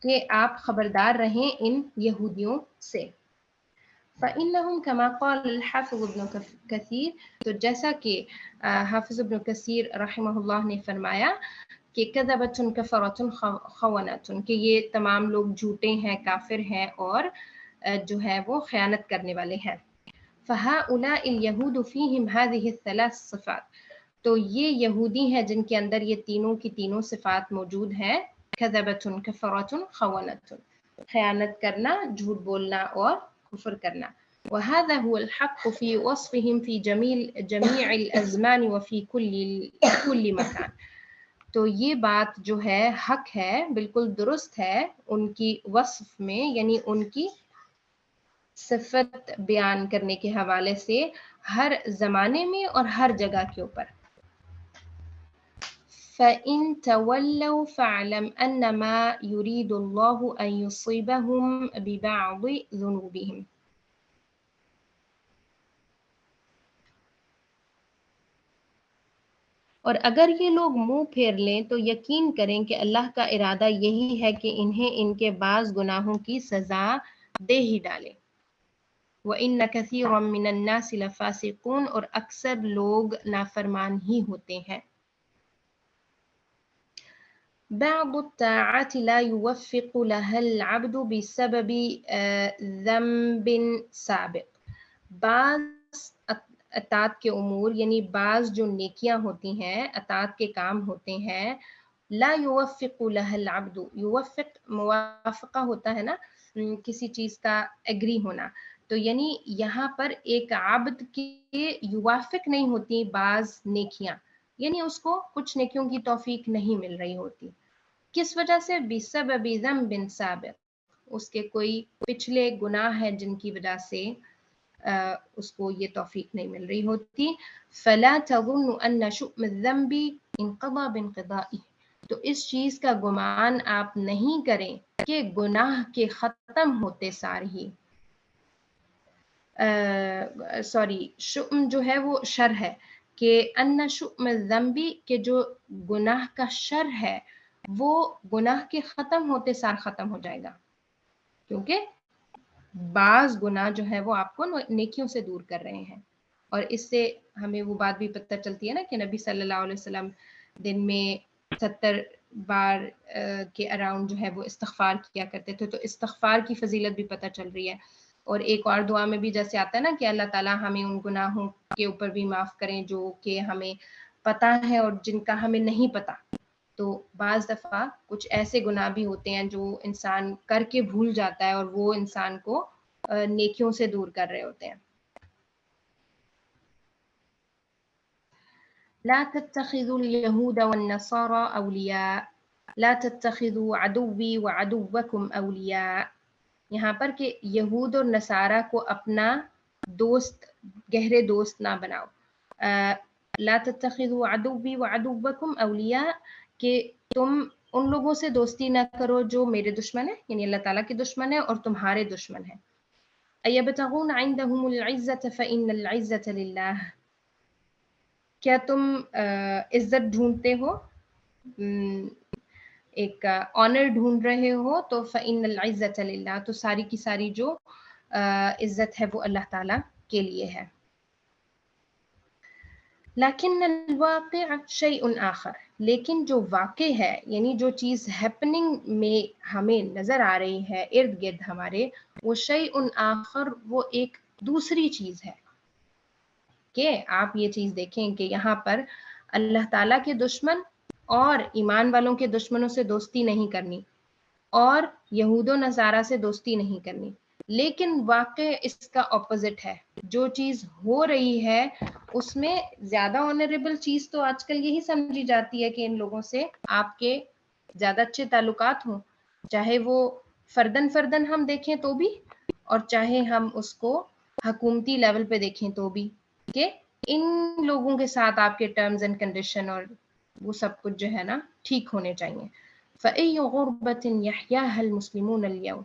کہ آپ خبردار رہیں ان یہودیوں سے. فَإِنَّهُمْ كَمَا قَالَ الْحَافِظُ ابْنُ كَثِيرٌ، تو جیسا کہ حافظ ابن کثیر رحمہ اللہ نے فرمایا کہ کذبۃ کفرۃ خونۃ، کہ یہ تمام لوگ جھوٹے ہیں، کافر ہیں اور جو ہے وہ خیانت کرنے والے ہیں. فَهَؤُلَاءِ الْيَهُودُ فِيهِمْ هَذِهِ الثَّلَاث صفات، تو یہ یہودی ہیں جن کے اندر یہ تینوں کی تینوں صفات موجود ہیں. کذبۃ کفرۃ خونۃ، خیانت کرنا، جھوٹ بولنا اور کفر کرنا. وهذا هو الحق في وصفهم في جميع الازمان وفي كل مكان، تو یہ بات جو ہے حق ہے، بالکل درست ہے ان کی وصف میں، یعنی ان کی صفت بیان کرنے کے حوالے سے ہر زمانے میں اور ہر جگہ کے اوپر. فَإِن تَوَلَّوْا فَاعْلَمْ أَنَّمَا يُرِيدُ اللَّهُ أَن يُصِيبَهُم بِبَعْضِ ذُنُوبِهِمْ، اور اگر یہ لوگ منہ پھیر لیں تو یقین کریں کہ اللہ کا ارادہ یہی ہے کہ انہیں ان کے بعض گناہوں کی سزا دے ہی ڈالے. وَإِنَّ كَثِيرًا مِّنَ النَّاسِ لَفَاسِقُونَ، اور اکثر لوگ نافرمان ہی ہوتے ہیں. بعض الطاعات لا يوفق لها العبد بسبب ذنب سابق، بعض اطاعت کے امور یعنی بعض جو نیکیاں ہوتی ہیں، اطاعت کے کام ہوتے ہیں، لا يوفق لها العبد، یوفق موافقہ ہوتا ہے نا کسی چیز کا ایگری ہونا، تو یعنی یہاں پر ایک عبد کے یوافق نہیں ہوتی بعض نیکیاں، یعنی اس کو کچھ نیکیوں کی توفیق نہیں مل رہی ہوتی. کس وجہ سے؟ بسبب ذنب سابق، اس کے کوئی پچھلے گناہ ہیں جن کی وجہ سے اس کو یہ توفیق نہیں مل رہی ہوتی. فلا تظن ان شؤم الذنب انقضى بانقضائه، تو اس چیز کا گمان آپ نہیں کریں کہ گناہ کے ختم ہوتے سار ہی، شؤم جو ہے وہ شر ہے، کہ ان شؤم الذنب، کہ جو گناہ کا شر ہے وہ گناہ کے ختم ہوتے سار ختم ہو جائے گا، کیونکہ بعض گناہ جو ہے وہ آپ کو نیکیوں سے دور کر رہے ہیں. اور اس سے ہمیں وہ بات بھی پتہ چلتی ہے نا کہ نبی صلی اللہ علیہ وسلم دن میں 70 بار کے اراؤنڈ جو ہے وہ استغفار کیا کرتے تھے، تو استغفار کی فضیلت بھی پتہ چل رہی ہے. اور ایک اور دعا میں بھی جیسے آتا ہے نا کہ اللہ تعالیٰ ہمیں ان گناہوں کے اوپر بھی معاف کریں جو کہ ہمیں پتہ ہے اور جن کا ہمیں نہیں پتہ. تو بعض دفعہ کچھ ایسے گناہ بھی ہوتے ہیں جو انسان کر کے بھول جاتا ہے اور وہ انسان کو نیکیوں سے دور کر رہے ہوتے ہیں. لا تتخذوا اليهود والنصارى اولیاء لا تتخذوا عدوی وعدوکم اولیاء، یہاں پر کہ یہود اور نصارہ کو اپنا دوست، گہرے دوست نہ بناؤ. لا تتخذوا عدوی وعدوکم اولیاء، کہ تم ان لوگوں سے دوستی نہ کرو جو میرے دشمن ہیں، یعنی اللہ تعالیٰ کے دشمن ہیں اور تمہارے دشمن ہیں. ایبتغون عندهم العزة فإن العزة للہ، کیا تم عزت ڈھونڈتے ہو، ایک آنر ڈھونڈ رہے ہو، تو فإن العزة للہ، تو ساری کی ساری جو عزت ہے وہ اللہ تعالیٰ کے لیے ہے. لیکن الواقع شیء آخر، لیکن جو واقع ہے یعنی جو چیز ہیپننگ میں ہمیں نظر آ رہی ہے ارد گرد ہمارے، وہ شیء آخر، وہ ایک دوسری چیز ہے. کہ آپ یہ چیز دیکھیں کہ یہاں پر اللہ تعالیٰ کے دشمن اور ایمان والوں کے دشمنوں سے دوستی نہیں کرنی اور یہود و نصارہ سے دوستی نہیں کرنی، لیکن واقع اس کا اپوزٹ ہے. جو چیز ہو رہی ہے اس میں زیادہ آنریبل چیز تو آج کل یہی سمجھی جاتی ہے کہ ان لوگوں سے آپ کے زیادہ اچھے تعلقات ہوں، چاہے وہ فردن فردن ہم دیکھیں تو بھی، اور چاہے ہم اس کو حکومتی لیول پہ دیکھیں تو بھی، کہ ان لوگوں کے ساتھ آپ کے ٹرمز اینڈ کنڈیشن اور وہ سب کچھ جو ہے نا ٹھیک ہونے چاہیے. فَأَيُّ غُرْبَةٍ يَحْيَاهَا الْمُسْلِمُونَ الْيَوْمَ،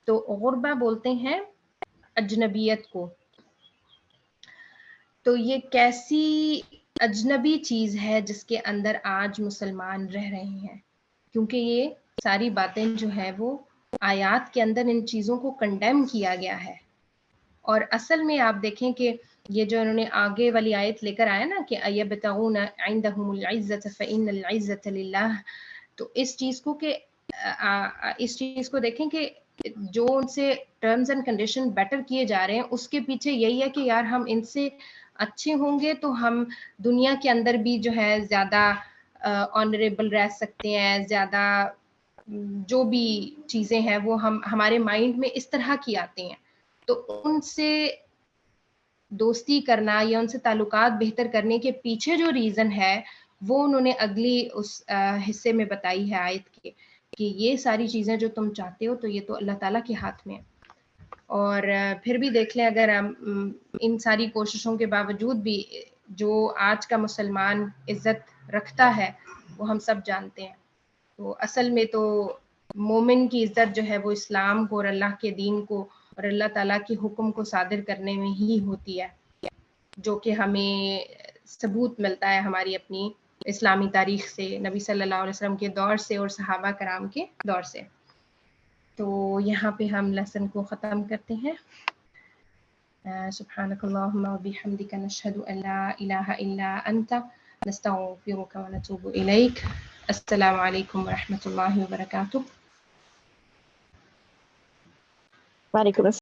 تو غربہ بولتے ہیں اجنبیت کو. تو یہ کیسی اجنبی چیز ہے جس کے اندر آج مسلمان رہ رہے ہیں، کیونکہ یہ ساری باتیں جو ہے وہ آیات کے اندر ان چیزوں کو کنڈیم کیا گیا ہے. اور اصل میں آپ دیکھیں کہ یہ جو انہوں نے آگے والی آیت لے کر آیا نا کہ ایبتغون عندهم العزت فإن العزت للہ، تو اس چیز کو کہ اس چیز کو دیکھیں کہ جو ان سے ٹرمز اینڈ کنڈیشن بیٹر کیے جا رہے ہیں اس کے پیچھے یہی ہے کہ یار ہم ان سے اچھے ہوں گے تو ہم دنیا کے اندر بھی جو ہے زیادہ آنریبل رہ سکتے ہیں، زیادہ جو بھی چیزیں ہیں وہ ہمارے مائنڈ میں اس طرح کی آتی ہیں. تو ان سے دوستی کرنا یا ان سے تعلقات بہتر کرنے کے پیچھے جو ریزن ہے وہ انہوں نے اگلی اس حصے میں بتائی ہے آیت کے، کہ یہ ساری چیزیں جو تم چاہتے ہو تو یہ تو اللہ تعالیٰ کے ہاتھ میں ہے. اور پھر بھی دیکھ لیں اگر ہم ان ساری کوششوں کے باوجود بھی جو آج کا مسلمان عزت رکھتا ہے وہ ہم سب جانتے ہیں. تو اصل میں تو مومن کی عزت جو ہے وہ اسلام کو اور اللہ کے دین کو اور اللہ تعالیٰ کے حکم کو صادر کرنے میں ہی ہوتی ہے، جو کہ ہمیں ثبوت ملتا ہے ہماری اپنی اسلامی تاریخ سے، نبی صلی اللہ علیہ وسلم کے دور سے اور صحابہ کرام کے دور سے. تو یہاں پہ ہم لیسن کو ختم کرتے ہیں. سبحانک اللہم و بحمدک نشہد ان لا الہ الا انت نستغفرک و نتوب الیک. السلام علیکم ورحمۃ اللہ وبرکاتہ. وعلیکم السلام.